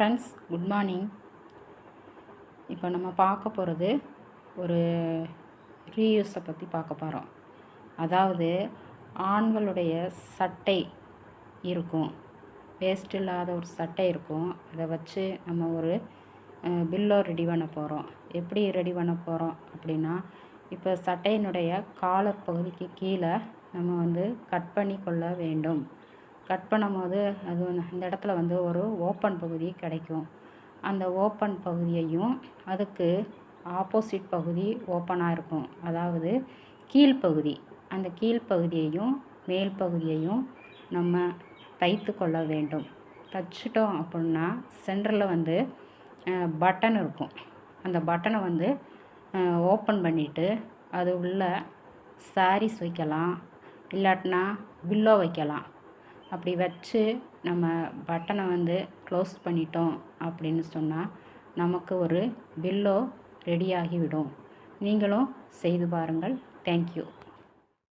Friends, good morning. இப்போ நம்ம பார்க்க போகிறது ஒரு ரீயூஸை பற்றி பார்க்க போகிறோம். அதாவது ஆண்களுடைய சட்டை இருக்கும், வேஸ்ட் இல்லாத ஒரு சட்டை இருக்கும். அதை வச்சு நம்ம ஒரு பில்லோ ரெடி பண்ண போகிறோம். எப்படி ரெடி பண்ண போகிறோம் அப்படின்னா, இப்போ சட்டையினுடைய காலர் பகுதிக்கு கீழே நம்ம கட் பண்ணி கொள்ள வேண்டும். கட் பண்ணும்போது அது அந்த இடத்துல ஒரு ஓப்பன் பகுதி கிடைக்கும். அந்த ஓப்பன் பகுதியையும் அதுக்கு ஆப்போசிட் பகுதி ஓப்பனாக இருக்கும், அதாவது கீழ்ப்பகுதி. அந்த கீழ்ப்பகுதியையும் மேல் பகுதியையும் நம்ம தைத்து கொள்ள வேண்டும். தைச்சிட்டோம் அப்படின்னா சென்டரில் பட்டன் இருக்கும். அந்த பட்டனை ஓப்பன் பண்ணிவிட்டு அது உள்ள சாரீஸ் வைக்கலாம், இல்லாட்டினா பில்லோ வைக்கலாம். அப்படி வச்சு நம்ம பட்டனை க்ளோஸ் பண்ணிட்டோம் அப்படின்னு சொன்னால் நமக்கு ஒரு பில்லோ ரெடியாகிவிடும். நீங்களும் செய்து பாருங்கள். தேங்க்யூ.